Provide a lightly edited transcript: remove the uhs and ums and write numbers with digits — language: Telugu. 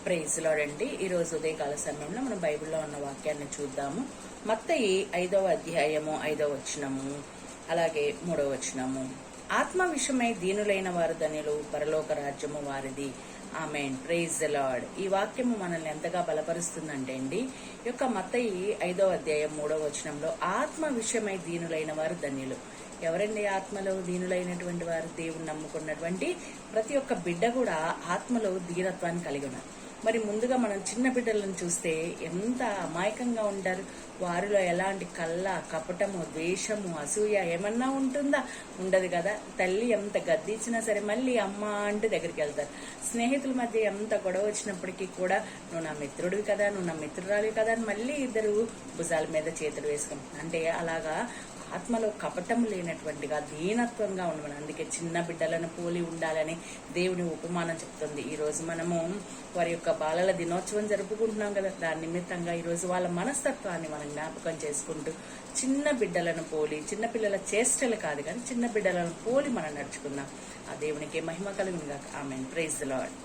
ప్రైజ్ లార్డ్ అండి. ఈరోజు ఉదయకాల సమయంలో మనం బైబిల్లో ఉన్న వాక్యాన్ని చూద్దాము. మత్తయి 5వ అధ్యాయము 5వ వచనము అలాగే 3వ వచనము. ఆత్మ విషయమై దీనులైన వారు ధన్యులు, పరలోక రాజ్యము వారిది. ఆమేన్. Praise the Lord. ఈ వాక్యము మనల్ని ఎంతగా బలపరుస్తుందంటే అండి, ఈ యొక్క మత్తయి 5వ అధ్యాయం 3వ వచనంలో ఆత్మ విషయమై దీనులైన వారు ధన్యులు. ఎవరండి ఆత్మలో దీనులైనటువంటి వారు? దేవుని నమ్ముకున్నటువంటి ప్రతి ఒక్క బిడ్డ కూడా ఆత్మలో దీనత్వాన్ని కలిగి ఉన్నారు. మరి ముందుగా మనం చిన్న బిడ్డలను చూస్తే ఎంత అమాయకంగా ఉంటారు. వారిలో ఎలాంటి కళ్ళ, కపటము, ద్వేషము, అసూయ ఏమన్నా ఉంటుందా? ఉండదు కదా. తల్లి ఎంత గద్దించినా సరే మళ్ళీ అమ్మ అంటే దగ్గరికి వెళ్తారు. స్నేహితుల మధ్య ఎంత గొడవ వచ్చినప్పటికీ కూడా నువ్వు నా మిత్రుడివి కదా, నువ్వు నా మిత్రురాలివి కదా అని మళ్ళీ ఇద్దరు భుజాల మీద చేతులు వేసుకుంటారు. అంటే అలాగా ఆత్మలో కపటం లేనటువంటిగా దీనత్వంగా ఉండమని, అందుకే చిన్న బిడ్డలను పోలి ఉండాలని దేవుని ఉపమానం చెప్తుంది. ఈ రోజు మనము వారి యొక్క బాలల దినోత్సవం జరుపుకుంటున్నాం కదా. దాని నిమిత్తంగా ఈ రోజు వాళ్ళ మనస్తత్వాన్ని మనం జ్ఞాపకం చేసుకుంటూ చిన్న బిడ్డలను పోలి, చిన్న పిల్లల చేష్టలు కాదు కానీ చిన్న బిడ్డలను పోలి మనం నడుచుకుందాం. ఆ దేవునికి మహిమ కలుగునుగాక. ఆమేన్. Praise the lord.